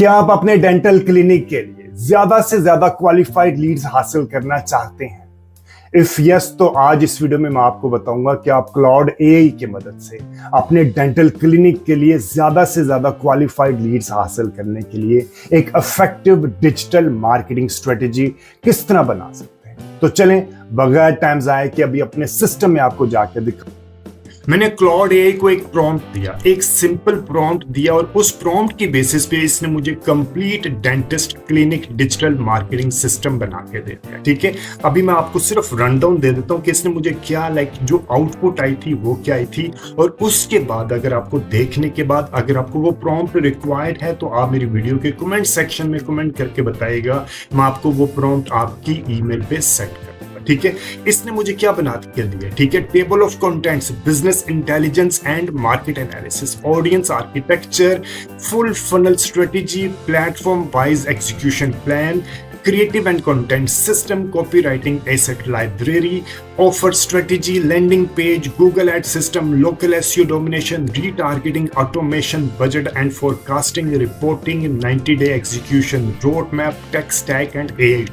क्या आप अपने डेंटल क्लिनिक के लिए ज्यादा से ज्यादा क्वालिफाइड लीड्स हासिल करना चाहते हैं? इफ यस, तो आज इस वीडियो में मैं आपको बताऊंगा कि आप क्लाउड एआई की मदद से अपने डेंटल क्लिनिक के लिए ज्यादा से ज्यादा क्वालिफाइड लीड्स हासिल करने के लिए एक इफेक्टिव डिजिटल मार्केटिंग स्ट्रेटेजी किस तरह बना सकते हैं। तो चलें, बगैर टाइम जाए कि अभी अपने सिस्टम में आपको जाके दिखा। मैंने क्लाउड एआई को एक प्रॉम्प्ट दिया, एक सिंपल प्रॉम्प्ट दिया, और उस प्रॉम्प्ट की बेसिस पे इसने मुझे complete dentist clinic digital marketing system बना के दे दिया। ठीक है, अभी मैं आपको सिर्फ रन डाउन दे देता हूँ कि इसने मुझे क्या जो आउटपुट आई थी वो क्या आई थी, और उसके बाद अगर आपको देखने के बाद अगर आपको वो प्रॉम्प्ट रिक्वायर्ड है तो आप मेरी वीडियो के कमेंट सेक्शन में कमेंट करके बताइएगा, मैं आपको वो प्रॉम्प्ट आपकी ईमेल पे सेट कर। ठीक है, इसने मुझे क्या बना के दिया? ठीक है, table of contents, business intelligence and market analysis, audience architecture, full funnel strategy, platform wise execution plan, creative and content system, copywriting asset library, offer strategy, landing page, Google Ads system, local SEO domination, retargeting, automation, budget and forecasting, reporting, 90-day execution, roadmap, tech stack and AI।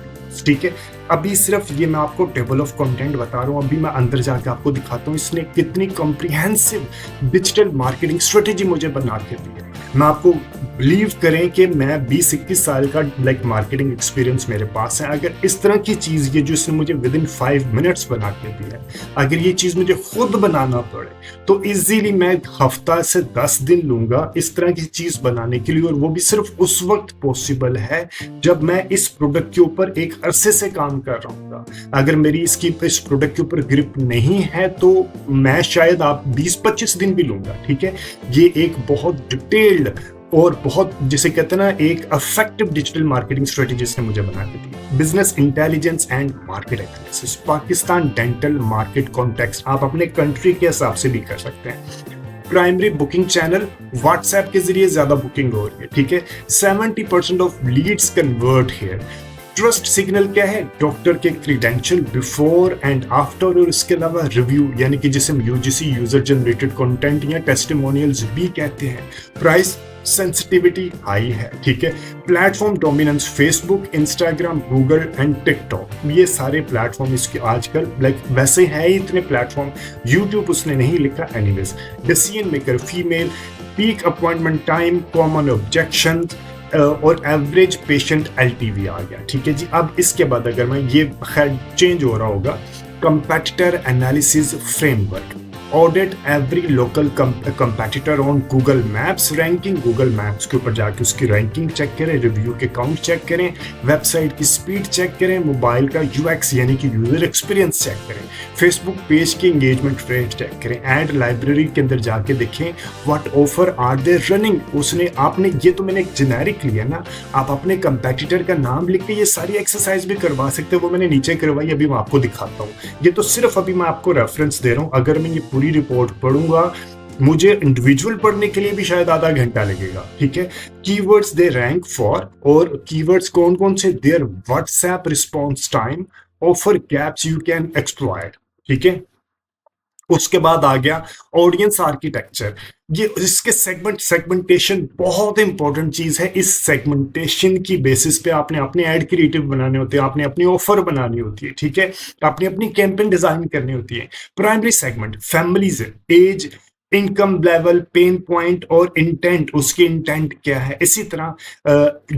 ठीक है, अभी सिर्फ ये मैं आपको table of content बता रहा हूँ, अभी मैं अंदर जाकर आपको दिखाता हूँ इसने कितनी कॉम्प्रिहेंसिव डिजिटल मार्केटिंग स्ट्रेटेजी मुझे बना के दी है। मैं आपको बिलीव करें कि मैं 20-21 साल का मार्केटिंग एक्सपीरियंस मेरे पास है। अगर इस तरह की चीज़ ये जो इसने मुझे विद इन 5 मिनट्स बना के दी है, अगर ये चीज़ मुझे खुद बनाना पड़े तो इजीली मैं हफ्ता से 10 दिन लूंगा इस तरह की चीज़ बनाने के लिए, और वो भी सिर्फ उस वक्त पॉसिबल है जब मैं इस प्रोडक्ट के ऊपर एक अरसे से काम कर रहा हूँ। अगर मेरी इस प्रोडक्ट के ऊपर ग्रिप नहीं है तो मैं शायद आप 20-25 दिन भी लूंगा। ठीक है, ये एक बहुत डिटेल्ड और बहुत जिसे कहते हैं ना एक इफेक्टिव डिजिटल मार्केटिंग स्ट्रेटेजी इसने मुझे बना के दी। Business intelligence and market analysis, Pakistan dental market context, आप अपने कंट्री के हिसाब से भी कर सकते हैं। प्राइमरी बुकिंग चैनल, व्हाट्सएप के जरिए ज्यादा बुकिंग हो रही है। ठीक है, 70% of leads convert here. Trust signal क्या है? डॉक्टर के क्रीडेंशियल बिफोर एंड आफ्टर, और इसके अलावा रिव्यू यानी कि जिसे हम यूजीसी यूजर जनरेटेड कंटेंट या टेस्टिमोनियल्स भी कहते हैं। प्राइस सेंसिटिविटी हाई है। ठीक है, platform dominance, Facebook, Instagram, Google and TikTok, ये सारे प्लेटफॉर्म इसके आजकल वैसे हैं ही इतने प्लेटफॉर्म। यूट्यूब उसने नहीं लिखा anyways. Decision maker female, peak appointment time, common objection और एवरेज पेशेंट एलटीवी आ गया। ठीक है जी, अब इसके बाद अगर मैं ये खैर चेंज हो रहा होगा, competitor analysis framework, audit every local competitor on Google Maps ranking, Google Maps के ऊपर जाके उसकी रैंकिंग चेक करें, रिव्यू के काउंट चेक करें, वेबसाइट की स्पीड चेक करें, मोबाइल का यूएक्स यानी कि यूजर एक्सपीरियंस चेक करें, फेसबुक पेज की एंगेजमेंट रेट चेक करें, एड लाइब्रेरी के अंदर जाके देखें what offer are they running. उसने आपने ये तो मैंने एक जेनेरिक लिया ना, आप अपने कंपेटिटर का नाम लिख के ये सारी एक्सरसाइज भी करवा सकते हो, वो मैंने नीचे करवाई, अभी मैं आपको दिखाता हूँ। ये तो सिर्फ अभी मैं आपको रेफरेंस दे रहा हूँ, अगर मैं ये पूरी रिपोर्ट पढ़ूंगा मुझे इंडिविजुअल पढ़ने के लिए भी शायद आधा घंटा लगेगा। ठीक है, कीवर्ड्स दे रैंक फॉर, और कीवर्ड्स कौन कौन से? Their WhatsApp response time, offer gaps you can exploit. ठीक है, उसके बाद आ गया ऑडियंस आर्किटेक्चर, ये इसके सेगमेंटेशन बहुत इंपॉर्टेंट चीज है। इस सेगमेंटेशन की बेसिस पे आपने अपने ऐड क्रिएटिव बनाने होते हैं, आपने अपनी ऑफर बनानी होती है। ठीक है, आपने अपनी कैंपेन डिजाइन करनी होती है। Primary segment, families, age, income level, pain point और इंटेंट, उसकी इंटेंट क्या है। इसी तरह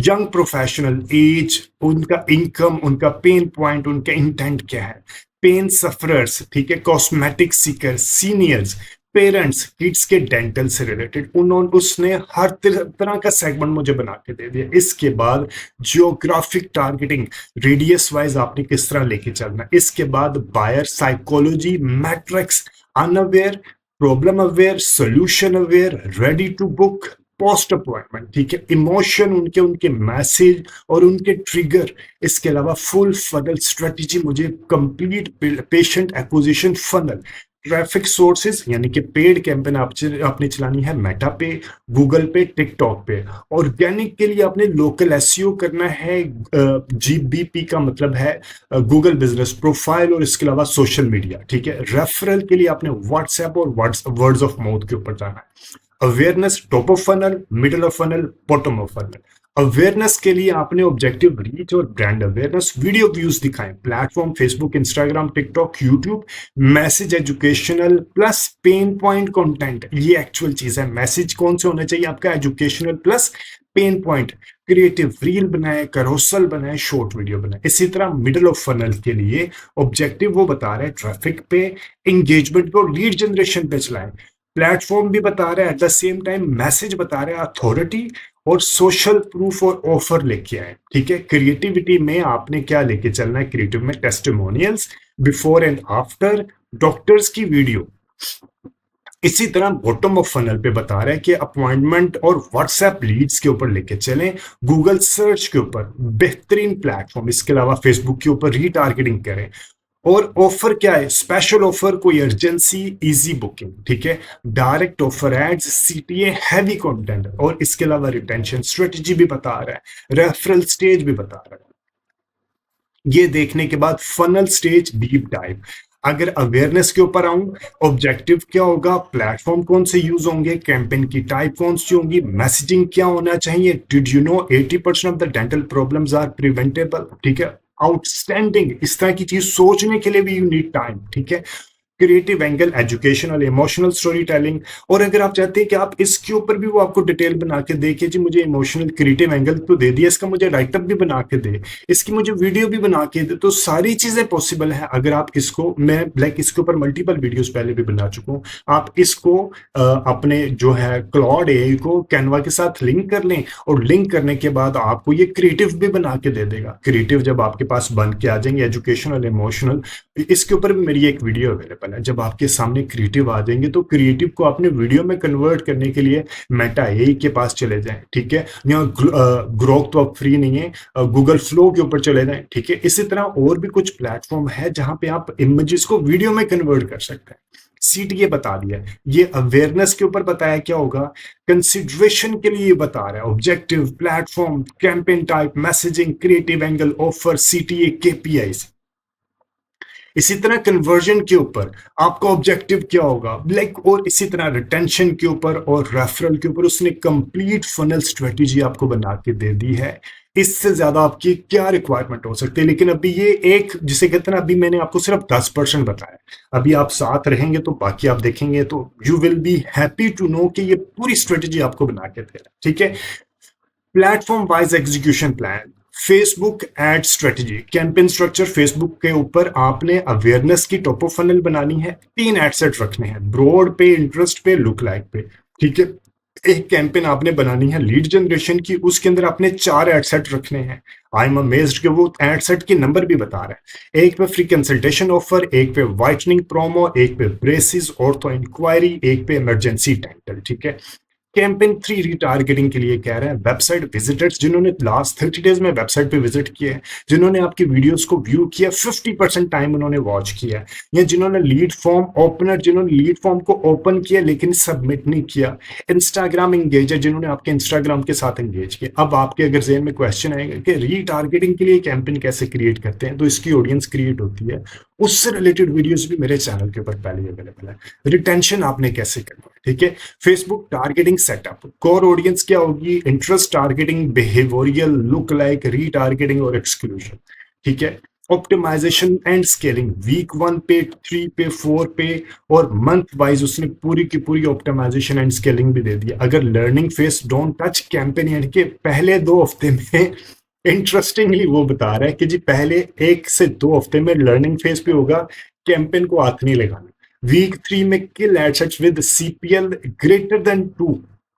यंग प्रोफेशनल, एज, उनका इनकम, उनका पेन पॉइंट, उनका इंटेंट क्या है। पेन सफरर्स, ठीक है, cosmetic seeker, seniors, parents, kids के डेंटल से रिलेटेड, उसने हर तरह का सेगमेंट मुझे बना के दे दिया। इसके बाद जियोग्राफिक टारगेटिंग, रेडियस वाइज आपने किस तरह लेके चलना। इसके बाद buyer psychology matrix, unaware, problem aware, solution aware, ready to book, post appointment. ठीक है, इमोशन, उनके मैसेज और उनके ट्रिगर। इसके अलावा फुल फनल स्ट्रेटेजी, मुझे complete patient acquisition funnel, traffic sources यानी कि पेड कैंपेन आपने चलानी है मेटा पे, गूगल पे, टिकटॉक पे। ऑर्गेनिक के लिए आपने लोकल एसईओ करना है, जीबीपी का मतलब है गूगल बिजनेस प्रोफाइल, और इसके अलावा सोशल मीडिया। ठीक है, रेफरल के लिए आपने व्हाट्सएप और वर्ड्स ऑफ माउथ के ऊपर जाना है। Awareness top of funnel, middle of funnel, bottom of funnel. Awareness के लिए आपने ऑब्जेक्टिव रीच और ब्रांड अवेयरनेस, वीडियो व्यूज दिखाएं, platform Facebook, Instagram, TikTok, YouTube, message educational plus pain point content. ये एक्चुअल चीज है। मैसेज कौन से होना चाहिए आपका? Educational plus pain point. Creative reel बनाए, करोसल बनाए, शॉर्ट वीडियो बनाए। इसी तरह मिडल ऑफ फनल के लिए ऑब्जेक्टिव वो बता रहे हैं ट्रैफिक पे, एंगेजमेंट पे और लीड जनरेशन पे चलाएं। प्लेटफॉर्म भी बता रहे हैं, at the same time message बता रहे हैं, अथॉरिटी और सोशल प्रूफ और ऑफर लेके आए। ठीक है। क्रिएटिविटी में आपने क्या लेके चलना है? क्रिएटिव में testimonials, before and after, doctors की वीडियो। इसी तरह बॉटम ऑफ फनल पे बता रहे हैं कि अपॉइंटमेंट और व्हाट्सएप लीड्स के ऊपर लेके चलें, गूगल सर्च के ऊपर बेहतरीन प्लेटफॉर्म, इसके अलावा फेसबुक के ऊपर रीटारगेटिंग करें। और ऑफर क्या है? स्पेशल ऑफर, कोई अर्जेंसी, इजी बुकिंग। ठीक है। Direct offer ads, CTA, heavy content. और इसके अलावा रिटेंशन स्ट्रेटजी भी बता रहा है, रेफरल स्टेज भी बता रहा है। ये देखने के बाद फनल स्टेज डीप डाइव। अगर अवेयरनेस के ऊपर आऊं, ऑब्जेक्टिव क्या होगा, प्लेटफॉर्म कौन से यूज होंगे, कैंपेन की टाइप कौन सी होंगी, मैसेजिंग क्या होना चाहिए, did you know 80% of the dental problems are preventable. ठीक है। आउटस्टैंडिंग, इस तरह की चीज सोचने के लिए भी यू नीड टाइम। ठीक है। Creative angle, educational, emotional story telling. और अगर आप चाहते हैं कि आप इसके ऊपर भी वो आपको डिटेल बना के दे कि जी मुझे इमोशनल क्रिएटिव एंगल तो दे दिया, इसका मुझे राइटअप भी बना के दे, इसकी मुझे वीडियो भी बना के दे, तो सारी चीजें पॉसिबल है अगर आप इसको, मैं इसके ऊपर मल्टीपल वीडियोस पहले भी बना चुका हूँ। आप इसको अपने जो है क्लॉड एआई को कैनवा के साथ लिंक कर लें, और लिंक करने के बाद आपको ये क्रिएटिव भी बना के दे देगा। क्रिएटिव जब आपके पास बन के आ जाएंगे, एजुकेशनल, इमोशनल, इसके ऊपर भी मेरी एक वीडियो अवेलेबल है। जब आपके सामने क्रिएटिव आ जाएंगे तो क्रिएटिव को आपने वीडियो में कन्वर्ट करने के लिए मेटा एआई के पास चले जाएं। ठीक है। यहाँ ग्रोक तो अब फ्री नहीं है, गूगल फ्लो के ऊपर चले जाएं। ठीक है। इसी तरह और भी कुछ प्लेटफॉर्म है जहां पे आप इमेजेस को वीडियो में कन्वर्ट कर सकते हैं। सीटीए बता दिया, ये अवेयरनेस के ऊपर बताया क्या होगा, कंसिडरेशन के लिए बता रहा है, objective, platform, campaign type, messaging, creative angle, offer, CTA, KPIs. इसी तरह कन्वर्जन के ऊपर आपका ऑब्जेक्टिव क्या होगा, और इसी तरह रिटेंशन के ऊपर और रेफरल के ऊपर उसने कंप्लीट फनल स्ट्रेटेजी आपको बना के दे दी है। इससे ज्यादा आपकी क्या रिक्वायरमेंट हो सकती है? लेकिन अभी ये एक, जिसे कहते हैं ना, अभी मैंने आपको सिर्फ 10% बताया। अभी आप साथ रहेंगे तो बाकी आप देखेंगे तो you will be happy to know कि ये पूरी स्ट्रेटेजी आपको बना के दे रहा है। ठीक है। Platform wise execution plan, Facebook ad strategy, campaign structure. Facebook के ऊपर आपने अवेयरनेस की टॉप ऑफ फनल बनानी है, 3 एड सेट रखने हैं, ब्रॉड पे, इंटरेस्ट पे, लुक लाइक पे। ठीक है। एक कैंपेन आपने बनानी है लीड जनरेशन की, उसके अंदर आपने 4 एड सेट रखने हैं। आई एम अमेज्ड कि वो एड सेट के नंबर भी बता रहा है। एक पे फ्री कंसल्टेशन ऑफर, एक पे वाइटनिंग प्रोमो, एक पे ब्रेसिस ऑर्थो इंक्वायरी, एक पे इमरजेंसी डेंटल। ठीक है। कैंपेन 3 रीटारगेटिंग के लिए कह रहे हैं वेबसाइट विजिटर्स, जिन्होंने लास्ट 30 डेज में वेबसाइट पे विजिट किया है, जिन्होंने आपकी वीडियोस को व्यू किया, 50% टाइम उन्होंने वॉच किया, या जिन्होंने लीड फॉर्म ओपनर, जिन्होंने लीड फॉर्म को ओपन किया लेकिन सबमिट नहीं किया, इंस्टाग्राम एंगेजर, जिन्होंने आपके इंस्टाग्राम के साथ एंगेज किया। अब आपके अगर ज़हन में क्वेश्चन आएगा कि रीटारगेटिंग के लिए कैंपेन कैसे क्रिएट करते हैं, तो इसकी ऑडियंस क्रिएट होती है, उससे रिलेटेड वीडियोस भी मेरे चैनल के ऊपर पहले अवेलेबल है। रिटेंशन आपने कैसे करना है। ठीक है। Facebook targeting setup, core audience क्या होगी, interest targeting, behavioural, look like, retargeting और एक्सक्लूजन। ठीक है। ऑप्टिमाइजेशन एंड स्केलिंग, वीक 1 पे, 3 पे, 4 पे और मंथ वाइज उसने पूरी की पूरी ऑप्टिमाइजेशन एंड स्केलिंग भी दे दी। अगर learning phase don't touch campaign, यानी कि पहले 2 हफ्ते में, इंटरेस्टिंगली वो बता रहा है कि जी पहले 1 से 2 हफ्ते में लर्निंग फेज पे होगा, कैंपेन को हाथ नहीं लगाना। वीक 3 में kill ad sets with CPL greater than 2।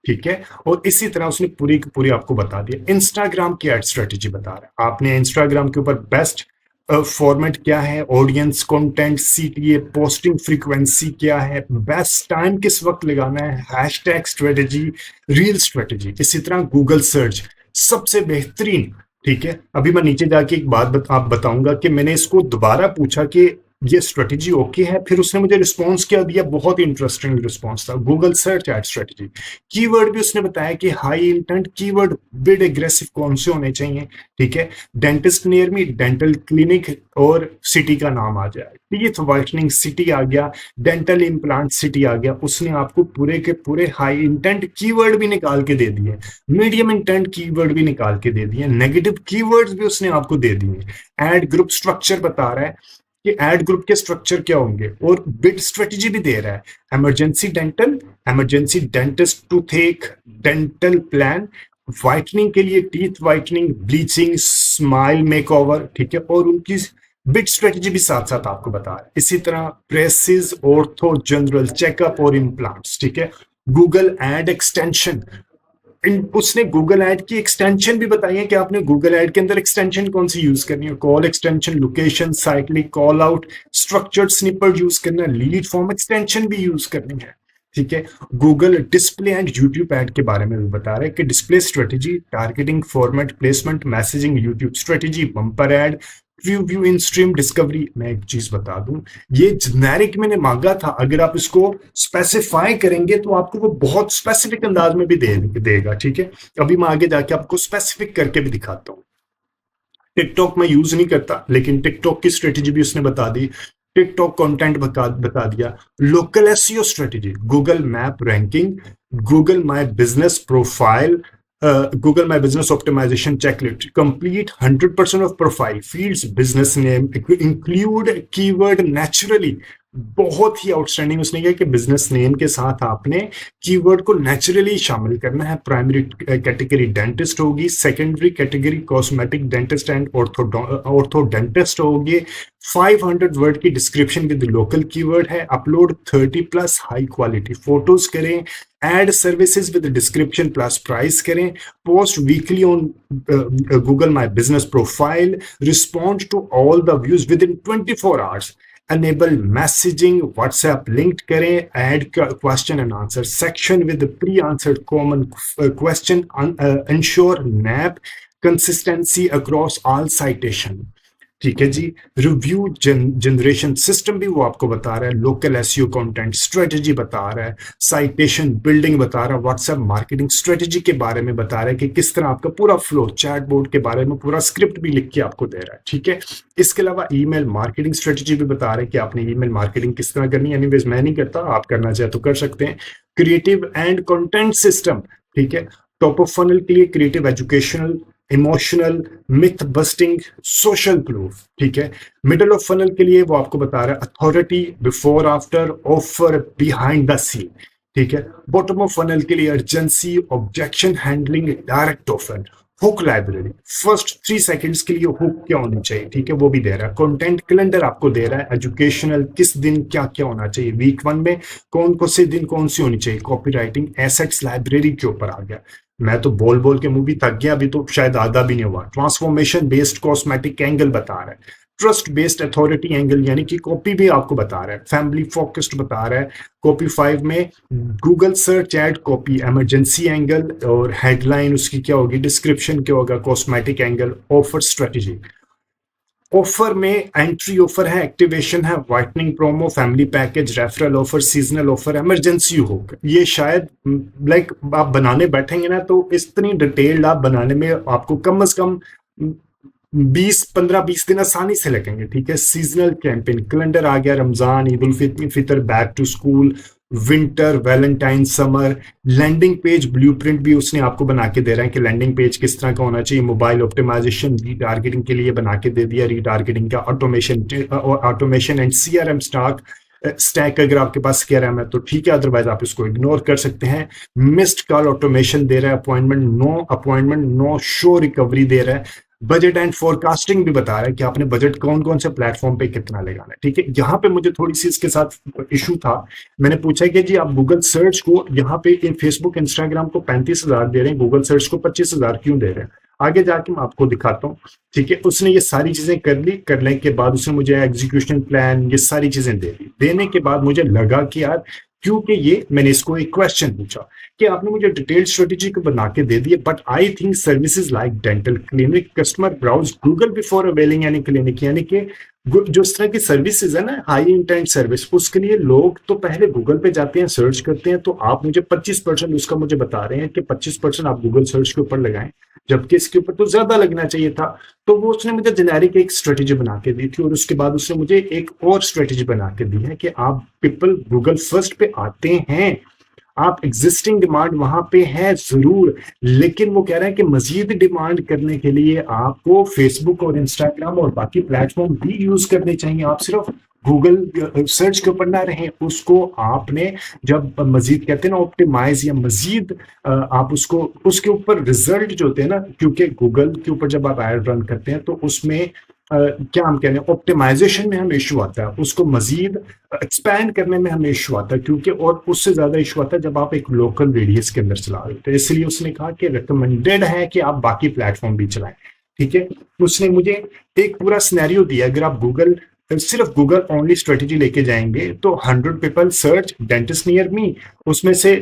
ठीक है। और इसी तरह उसने पूरी की पूरी आपको बता दिया। इंस्टाग्राम की एड स्ट्रेटेजी बता रहा है, आपने इंस्टाग्राम के ऊपर बेस्ट फॉर्मेट क्या है, audience, content, CTA, posting frequency क्या है, बेस्ट टाइम किस वक्त लगाना है, हैशटैग स्ट्रेटेजी, रील स्ट्रेटेजी। इसी तरह गूगल सर्च सबसे बेहतरीन। ठीक है। अभी मैं नीचे जाके एक बात आप बताऊंगा कि मैंने इसको दोबारा पूछा कि ये स्ट्रेटेजी ओके है। फिर उसने मुझे रिस्पॉन्स क्या दिया, बहुत ही इंटरेस्टिंग रिस्पॉन्स था। Google search add strategy, keyword भी उसने बताया कि high intent keyword, bid aggressive कौन से होने चाहिए, ठीक है। डेंटिस्ट नियर मी, डेंटल क्लिनिक और सिटी का नाम आ जाए, टीथ वाइटनिंग सिटी आ गया, डेंटल इम्प्लांट सिटी आ गया। उसने आपको पूरे के पूरे हाई इंटेंट कीवर्ड भी निकाल के दे दिए, मीडियम इंटेंट कीवर्ड भी निकाल के दे दिए, नेगेटिव कीवर्ड्स भी उसने आपको दे दिए। एड ग्रुप स्ट्रक्चर बता रहा है कि एड ग्रुप के स्ट्रक्चर क्या होंगे, और बिड स्ट्रेटेजी भी दे रहा है। Emergency dental, emergency dentist, toothache, dental plan, whitening के लिए teeth whitening, bleaching, smile makeover, ठीक है। और उनकी बिड स्ट्रेटेजी भी साथ साथ आपको बता रहा है। इसी तरह ब्रेसेस, ऑर्थो, जनरल चेकअप और इम्प्लांट्स, ठीक है। गूगल एड एक्सटेंशन, उसने गूगल ऐड की एक्सटेंशन भी बताई है कि आपने गूगल ऐड के अंदर एक्सटेंशन कौन सी यूज करनी है। Call extension, location, cyclic, call out, structured snippet use करना, लीड फॉर्म एक्सटेंशन भी यूज करनी है, ठीक है। Google display and YouTube add के बारे में भी बता रहा है कि display strategy, targeting, format, placement, messaging, YouTube strategy, bumper add, view इन स्ट्रीम डिस्कवरी। मैं एक चीज बता दूं, ये जेनेरिक मैंने मांगा था, अगर आप इसको स्पेसिफाई करेंगे तो आपको वो बहुत स्पेसिफिक अंदाज में भी देगा, ठीक है। अभी मैं आगे जाके आपको स्पेसिफिक करके भी दिखाता हूँ। टिकटॉक मैं यूज नहीं करता, लेकिन टिकटॉक की स्ट्रेटेजी भी उसने बता दी। टिकटॉक कंटेंट बता दिया। Local SEO strategy, Google map ranking, Google My Business profile, Google My Business Optimization Checklist, complete 100% of profile fields, business name, include keyword naturally। बहुत ही आउटस्टैंडिंग उसने किया कि बिजनेस नेम के साथ आपने कीवर्ड को नेचुरली शामिल करना है। प्राइमरी कैटेगरी डेंटिस्ट होगी, secondary category cosmetic dentist and ortho dentist होगी। 500 वर्ड की डिस्क्रिप्शन विद लोकल कीवर्ड है। अपलोड 30+ हाई क्वालिटी फोटोज करें। Add services with description plus price करें। Post weekly on Google My Business profile. Respond to all the views within 24 hours. enable messaging, WhatsApp linked करें, add question and answer section with the pre-answered common question, ensure NAP consistency across all citation, ठीक है जी। Review generation system भी वो आपको बता रहा है, local SEO content strategy बता रहा है, साइटेशन बिल्डिंग बता रहा है, व्हाट्सएप मार्केटिंग स्ट्रेटेजी के बारे में बता रहा है कि किस तरह आपका पूरा फ्लो, चैट बोर्ड के बारे में पूरा स्क्रिप्ट भी लिख के आपको दे रहा है, ठीक है। इसके अलावा ईमेल मार्केटिंग स्ट्रेटेजी भी बता रहा है कि आपने ईमेल मार्केटिंग किस तरह करनी है। एनीवेज मैं नहीं करता, आप करना चाहे तो कर सकते हैं। क्रिएटिव एंड कंटेंट सिस्टम, ठीक है। टॉप ऑफ फनल के लिए creative, educational, emotional, myth busting, social proof, ठीक है। मिडल ऑफ फनल के लिए वो आपको बता रहा है authority, before after, offer, behind the scene, ठीक है। बॉटम ऑफ फनल के लिए urgency, objection handling, direct offer. Hook library, first 3 seconds के लिए हुक क्या होनी चाहिए, ठीक है, वो भी दे रहा है। कंटेंट कैलेंडर आपको दे रहा है, एजुकेशनल, किस दिन क्या क्या होना चाहिए, वीक 1 में कौन कौन से दिन कौन सी होनी चाहिए। कॉपी राइटिंग, एसेट्स लाइब्रेरी के ऊपर आ गया। मैं तो बोल बोल के मूवी थक गया, अभी तो शायद आधा भी नहीं हुआ। ट्रांसफॉर्मेशन बेस्ड कॉस्मेटिक एंगल बता रहा है। ट्रस्ट बेस्ड अथॉरिटी एंगल, यानी कि कॉपी भी आपको बता रहा है। फैमिली फोकस्ड बता रहा है। कॉपी 5 में Google search ad copy, emergency angle, और हेडलाइन उसकी क्या होगी, डिस्क्रिप्शन क्या होगा, cosmetic angle, offer strategy. Offer में एंट्री ऑफर है, एक्टिवेशन है, whitening promo, family package, referral offer, seasonal offer, emergency होगा। ये शायद लाइक आप बनाने बैठेंगे ना तो इतनी डिटेल्ड आप बनाने में आपको कम से कम 15-20 दिन आसानी से लगेंगे, ठीक है। सीजनल कैंपेन, कैलेंडर आ गया, Ramzan, Eid ul Fitr, back to school, winter, Valentine, summer. Landing page blueprint भी उसने आपको बना के दे रहा है कि लैंडिंग पेज किस तरह का होना चाहिए। मोबाइल ऑप्टिमाइजेशन, रीटारगेटिंग के लिए बना के दे दिया, रीटारगेटिंग का ऑटोमेशन एंड सीआरएम स्टैक अगर आपके पास सीआरएम है तो ठीक है, अदरवाइज आप इसको इग्नोर कर सकते हैं। मिस्ड कॉल ऑटोमेशन दे रहा है, अपॉइंटमेंट नो शो रिकवरी दे रहा है। बजट एंड फोरकास्टिंग भी बता रहा है कि आपने बजट कौन कौन से प्लेटफॉर्म पे कितना लगाना है, ठीक है। यहाँ पे मुझे थोड़ी सी इसके साथ इशू था। मैंने पूछा कि जी आप गूगल सर्च को यहाँ पे फेसबुक इंस्टाग्राम को 35,000 दे रहे हैं, गूगल सर्च को 25,000 क्यों दे रहे हैं। आगे जाके मैं आपको दिखाता हूँ, ठीक है। उसने ये सारी चीजें कर ली, करने के बाद उसने मुझे एग्जीक्यूशन प्लान, ये सारी चीजें दे दी। देने के बाद मुझे लगा कि यार, क्योंकि ये मैंने इसको एक क्वेश्चन पूछा कि आपने मुझे डिटेल्ड स्ट्रेटेजी को बना के दे दिए, but I think services like dental clinic, customer browse Google before availing any clinic, यानी कि जो इस तरह की सर्विसेज है ना, हाई इंटेंट सर्विस, उसके लिए लोग तो पहले गूगल पे जाते हैं, सर्च करते हैं। तो आप मुझे 25% उसका मुझे बता रहे हैं कि 25% आप गूगल सर्च के ऊपर लगाएं, जबकि इसके ऊपर तो ज्यादा लगना चाहिए था। तो वो उसने मुझे जेनेरिक एक स्ट्रेटेजी बना के दी थी, और उसके बाद उसने मुझे एक और स्ट्रेटेजी बना के दी है कि आप पीपल गूगल फर्स्ट पे आते हैं, आप एग्जिस्टिंग डिमांड वहां पे है जरूर, लेकिन वो कह रहे हैं कि मजीद डिमांड करने के लिए आपको फेसबुक और इंस्टाग्राम और बाकी प्लेटफॉर्म भी यूज करने चाहिए। आप सिर्फ गूगल सर्च के ऊपर ना रहें, उसको आपने जब मजीद कहते हैं ना ऑप्टिमाइज या मजीद आप उसको उसके ऊपर रिजल्ट जो होते हैं ना, क्योंकि गूगल के ऊपर जब आप एड रन करते हैं तो उसमें क्या हम कह रहे हैं, ऑप्टिमाइजेशन में हमें इशू आता है, उसको मजीद एक्सपैंड करने में हमें इशू आता है, क्योंकि और उससे ज्यादा इशू आता है जब आप एक लोकल रेडियस के अंदर चला रहे हो। तो इसलिए उसने कहा कि रिकमेंडेड है कि आप बाकी प्लेटफॉर्म भी चलाएं। ठीक है, उसने मुझे एक पूरा सिनेरियो दिया, अगर आप गूगल सिर्फ गूगल ओनली स्ट्रेटेजी लेके जाएंगे तो 100 people search dentist near me, उसमें से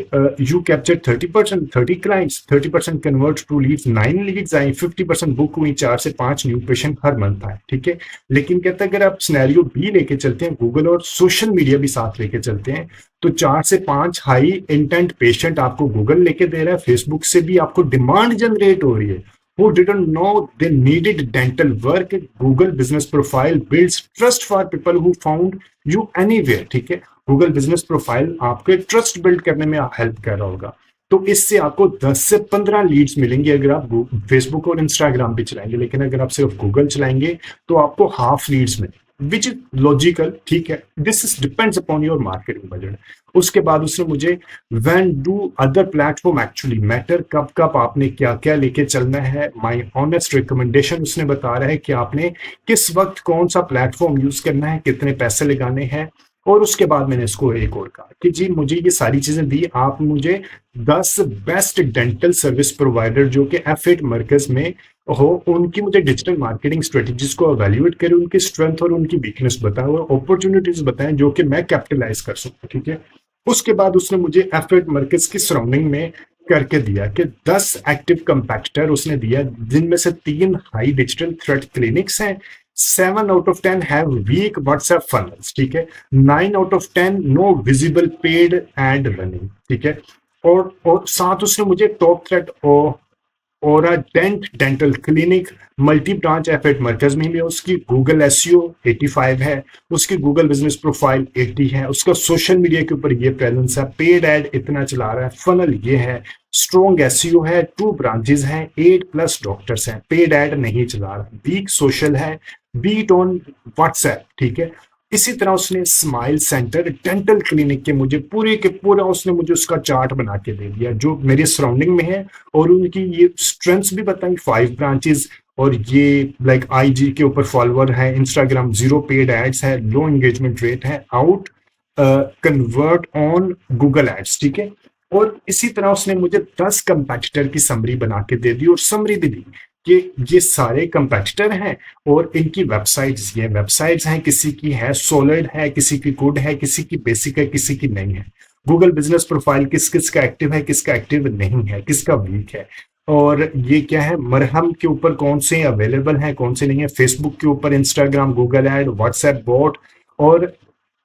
you capture 30%, 30 clients, 30% convert to leads, 9 leads आई, 50% बुक हुई, 4 से 5 न्यू पेशेंट हर मंथ आए। ठीक है, लेकिन कहता है अगर आप सिनेरियो बी लेके चलते हैं, गूगल और सोशल मीडिया भी साथ लेके चलते हैं, तो 4 से 5 हाई इंटेंट पेशेंट आपको गूगल लेके दे रहा है, फेसबुक से भी आपको डिमांड जनरेट हो रही है। Who didn't know they needed dental work? Google Business Profile builds trust for people who found you anywhere. ठीक है, Google Business Profile आपके ट्रस्ट बिल्ड करने में हेल्प कर रहा होगा। तो इससे आपको 10 से 15 लीड्स मिलेंगे अगर आप फेसबुक और इंस्टाग्राम पे चलाएंगे, लेकिन अगर आप सिर्फ गूगल चलाएंगे तो आपको हाफ लीड्स मिलेंगे, विच इज लॉजिकल। ठीक है, this is depends upon your marketing budget. उसके बाद उसने मुझे when do other platform actually matter, कब कब आपने क्या क्या लेके चलना है, माय ऑनेस्ट रिकमेंडेशन उसने बता रहा है कि आपने किस वक्त कौन सा प्लेटफॉर्म यूज करना है, कितने पैसे लगाने हैं। और उसके बाद मैंने इसको एक और कहा कि जी मुझे ये सारी चीजें दी, आप मुझे 10 बेस्ट डेंटल सर्विस प्रोवाइडर जो कि F8 मरकज में हो, उनकी मुझे डिजिटल मार्केटिंग स्ट्रेटेजीज को एवेल्युएट करें, उनकी स्ट्रेंथ और उनकी वीकनेस बताएं और अपॉर्चुनिटीज बताएं जो कि मैं कैपिटलाइज कर सकूं। ठीक है, उसके बाद उसने मुझे F8 मरकज की सराउंडिंग में करके दिया कि 10 एक्टिव कंपैक्टर उसने दिया, जिनमें से 3 हाई डिजिटल थ्रेट क्लिनिक्स हैं, 7 out of 10 have weak WhatsApp funnels. ठीक है, 9 out of 10 no visible paid ad running. ठीक है, और साथ उसने मुझे टॉप थ्रेट और dent dental clinic multi branch F8 मरकज में भी, उसकी गूगल SEO 85 है, उसकी गूगल बिजनेस प्रोफाइल 80 है, उसका सोशल मीडिया के ऊपर ये प्रेजेंस है, पेड एड इतना चला रहा है, फनल ये है, स्ट्रॉन्ग SEO है, 2 ब्रांचेस हैं, 8+ डॉक्टर्स हैं, पेड एड नहीं चला रहा, वीक सोशल है, बीट ऑन व्हाट्सएप। ठीक है, इसी तरह उसने स्माइल सेंटर डेंटल क्लिनिक के मुझे पूरे के पूरा उसने मुझे उसका चार्ट बना के दे दिया जो मेरे सराउंडिंग में है, और उनकी ये स्ट्रेंथ्स भी बताई, 5 ब्रांचेस, और ये लाइक IG के ऊपर फॉलोअर है, इंस्टाग्राम 0 पेड एड्स है, लो एंगेजमेंट रेट है, out convert on Google ads. ठीक है, और इसी तरह उसने मुझे 10 कंपैटिटर की समरी बना के दे दी, और समरी भी दी कि ये सारे कंपैटिटर हैं और इनकी वेबसाइट्स, ये वेबसाइट्स हैं, किसी की है सॉलिड है, किसी की गुड है, किसी की बेसिक है, किसी की नहीं है। गूगल बिजनेस प्रोफाइल किस किस का एक्टिव है, किसका एक्टिव नहीं है, किसका वीक है, और ये क्या है, मरहम के ऊपर कौन से अवेलेबल हैं, कौन से नहीं है, फेसबुक के ऊपर, Instagram, Google ad, WhatsApp bot, और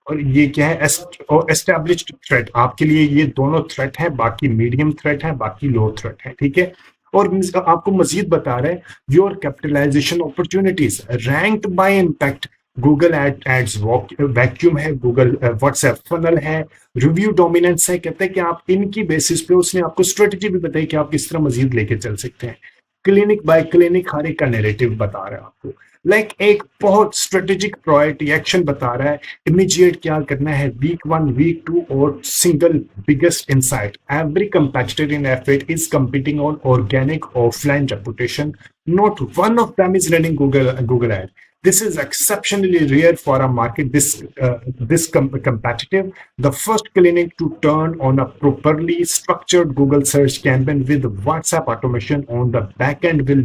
ये क्या है, एस्टैब्लिश्ड थ्रेट। आपके लिए ये दोनों थ्रेट है, बाकी मीडियम थ्रेट है, बाकी लो थ्रेट है। ठीक है, और आपको मजीद बता रहे हैं your capitalization opportunities ranked by impact, Google ads vacuum है, गूगल व्हाट्सएप फनल है, रिव्यू डोमिनेंस है। कहते हैं कि आप इनकी बेसिस पे उसने आपको स्ट्रेटेजी भी बताई कि आप किस तरह मजीद लेके चल सकते हैं। क्लिनिक बाय क्लिनिक हर एक का नैरेटिव बता रहा है आपको, लाइक एक बहुत स्ट्रेटेजिक प्रायोरिटी एक्शन बता रहा है, इमीडिएट क्या करना है, वीक 1, वीक 2, और single biggest insight, every competitor in F8 is competing on organic offline reputation, not one of them is running Google ad. This is exceptionally rare for a market this competitive. The first clinic to turn on a properly structured Google search campaign with WhatsApp automation on the back end will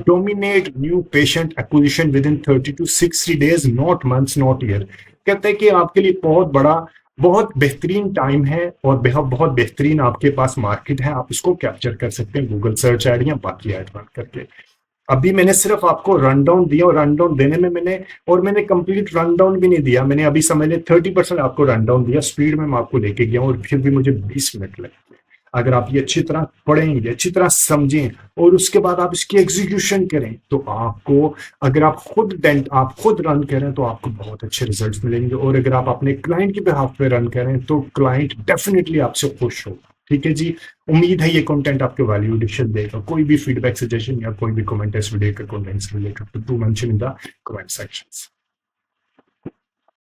dominate new patient acquisition within 30 to 60 days, not months, not year. कहते हैं कि आपके लिए बहुत बेहतरीन time है और बहुत बेहतरीन आपके पास मार्केट है, आप इसको कैप्चर कर सकते हैं गूगल सर्च एड या बाकी एड रन करके। अभी मैंने सिर्फ आपको रन डाउन दिया, और रन डाउन देने में मैंने कंप्लीट रन डाउन भी नहीं दिया, मैंने अभी समझ लिया 30% आपको रन डाउन दिया, स्पीड में मैं आपको लेके गया और फिर भी मुझे 20 मिनट लगे। अगर आप ये अच्छी तरह पढ़ेंगे, अच्छी तरह समझें और उसके बाद आप इसकी एग्जीक्यूशन करें, तो आपको, अगर आप खुद रन करें तो आपको बहुत अच्छे रिजल्ट्स मिलेंगे, और अगर आप अपने क्लाइंट के बिहाफ पे रन करें तो क्लाइंट डेफिनेटली आपसे खुश होगा। ठीक है जी। उम्मीद है ये कंटेंट आपको वैल्यू एडिशन देगा। कोई भी फीडबैक, सजेशन या कोई भी कमेंट इस वीडियो के कंटेंट से रिलेटेड, तो do mention in the comment sections.